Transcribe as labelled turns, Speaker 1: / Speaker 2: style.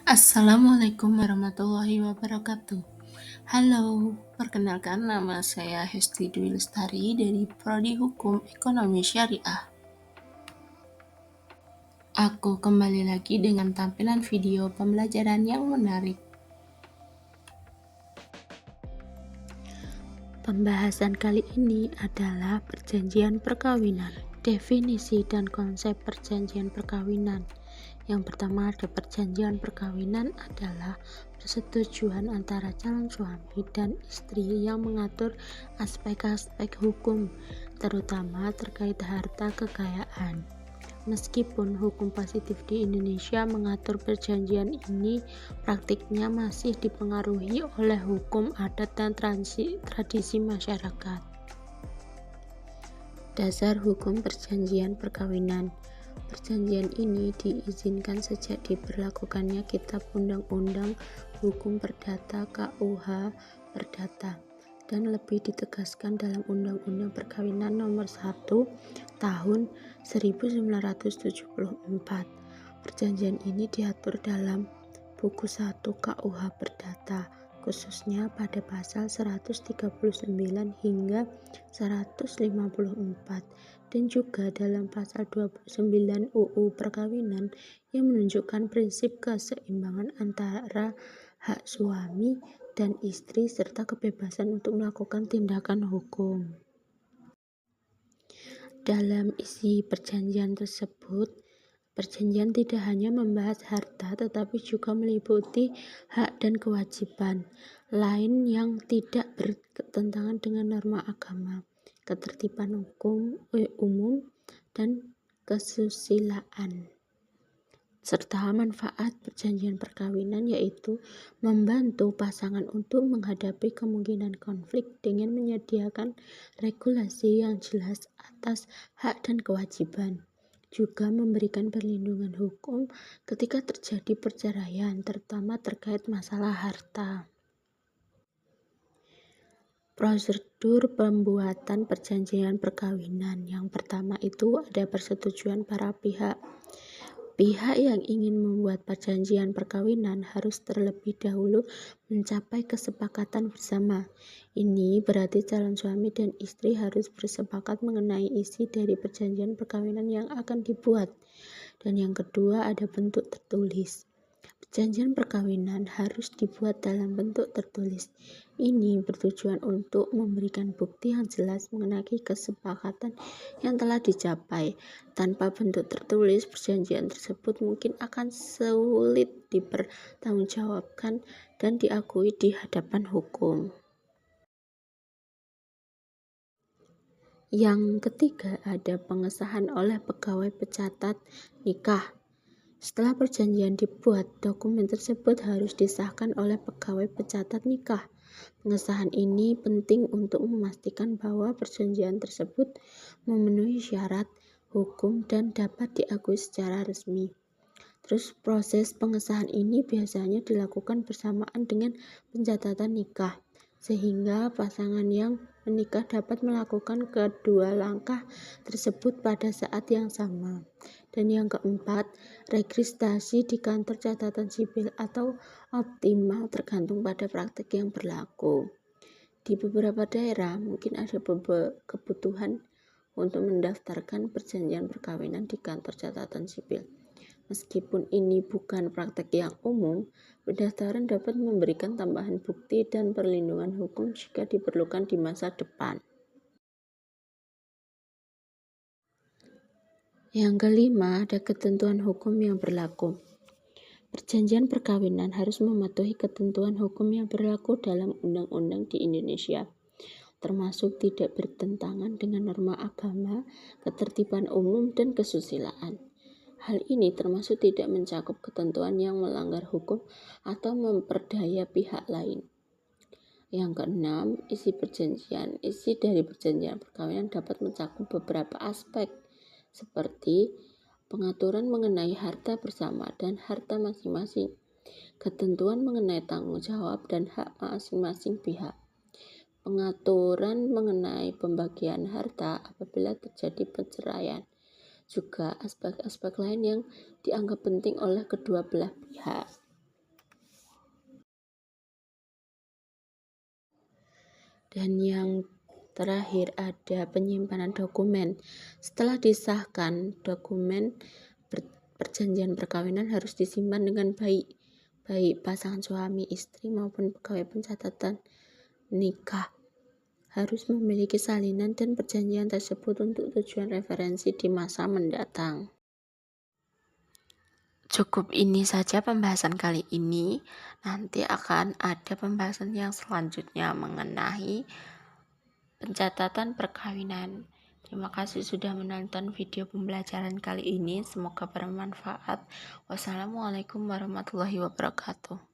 Speaker 1: Assalamualaikum warahmatullahi wabarakatuh. Halo, perkenalkan nama saya Hesti Dwi Lestari dari Prodi Hukum Ekonomi Syariah. Aku kembali lagi dengan tampilan video pembelajaran yang menarik. Pembahasan kali ini adalah perjanjian perkawinan. Definisi dan konsep perjanjian perkawinan. Yang pertama, ada perjanjian perkawinan adalah persetujuan antara calon suami dan istri yang mengatur aspek-aspek hukum, terutama terkait harta kekayaan. Meskipun hukum positif di Indonesia mengatur perjanjian ini, praktiknya masih dipengaruhi oleh hukum adat dan tradisi masyarakat. Dasar hukum perjanjian perkawinan. Perjanjian ini diizinkan sejak diberlakukannya Kitab Undang-Undang Hukum Perdata (KUH Perdata) dan lebih ditegaskan dalam Undang-Undang Perkawinan Nomor 1 Tahun 1974. Perjanjian ini diatur dalam Buku 1 KUH Perdata, khususnya pada pasal 139 hingga 154, dan juga dalam pasal 29 UU Perkawinan yang menunjukkan prinsip keseimbangan antara hak suami dan istri serta kebebasan untuk melakukan tindakan hukum. Dalam isi perjanjian tersebut, perjanjian tidak hanya membahas harta tetapi juga meliputi hak dan kewajiban lain yang tidak bertentangan dengan norma agama, ketertiban hukum umum, dan kesusilaan. Serta manfaat perjanjian perkawinan, yaitu membantu pasangan untuk menghadapi kemungkinan konflik dengan menyediakan regulasi yang jelas atas hak dan kewajiban, juga memberikan perlindungan hukum ketika terjadi perceraian, terutama terkait masalah harta. Prosedur pembuatan perjanjian perkawinan. Yang pertama itu ada persetujuan para pihak. Pihak yang ingin membuat perjanjian perkawinan harus terlebih dahulu mencapai kesepakatan bersama. Ini berarti calon suami dan istri harus bersepakat mengenai isi dari perjanjian perkawinan yang akan dibuat. Dan yang kedua, ada bentuk tertulis. Perjanjian perkawinan harus dibuat dalam bentuk tertulis. Ini bertujuan untuk memberikan bukti yang jelas mengenai kesepakatan yang telah dicapai. Tanpa bentuk tertulis, perjanjian tersebut mungkin akan sulit dipertanggungjawabkan dan diakui di hadapan hukum. Yang ketiga, ada pengesahan oleh pegawai pecatat nikah. Setelah perjanjian dibuat, dokumen tersebut harus disahkan oleh pegawai pecatat nikah. Pengesahan ini penting untuk memastikan bahwa perjanjian tersebut memenuhi syarat hukum dan dapat diakui secara resmi. Terus proses pengesahan ini biasanya dilakukan bersamaan dengan pencatatan nikah, sehingga pasangan yang menikah dapat melakukan kedua langkah tersebut pada saat yang sama. Dan yang keempat, registrasi di kantor catatan sipil atau optimal tergantung pada praktik yang berlaku. Di beberapa daerah mungkin ada kebutuhan untuk mendaftarkan perjanjian perkawinan di kantor catatan sipil. Meskipun ini bukan praktek yang umum, pendaftaran dapat memberikan tambahan bukti dan perlindungan hukum jika diperlukan di masa depan. Yang kelima, ada ketentuan hukum yang berlaku. Perjanjian perkawinan harus mematuhi ketentuan hukum yang berlaku dalam undang-undang di Indonesia, termasuk tidak bertentangan dengan norma agama, ketertiban umum, dan kesusilaan. Hal ini termasuk tidak mencakup ketentuan yang melanggar hukum atau memperdaya pihak lain. Yang keenam, isi dari perjanjian perkawinan dapat mencakup beberapa aspek, seperti pengaturan mengenai harta bersama dan harta masing-masing, ketentuan mengenai tanggung jawab dan hak masing-masing pihak, pengaturan mengenai pembagian harta apabila terjadi perceraian, juga aspek-aspek lain yang dianggap penting oleh kedua belah pihak. Dan yang terakhir ada penyimpanan dokumen. Setelah disahkan, dokumen perjanjian perkawinan harus disimpan dengan baik, baik pasangan suami istri maupun pegawai pencatatan nikah harus memiliki salinan dan perjanjian tersebut untuk tujuan referensi di masa mendatang. Cukup ini saja pembahasan kali ini. Nanti akan ada pembahasan yang selanjutnya mengenai pencatatan perkawinan. Terima kasih sudah menonton video pembelajaran kali ini. Semoga bermanfaat. Wassalamualaikum warahmatullahi wabarakatuh.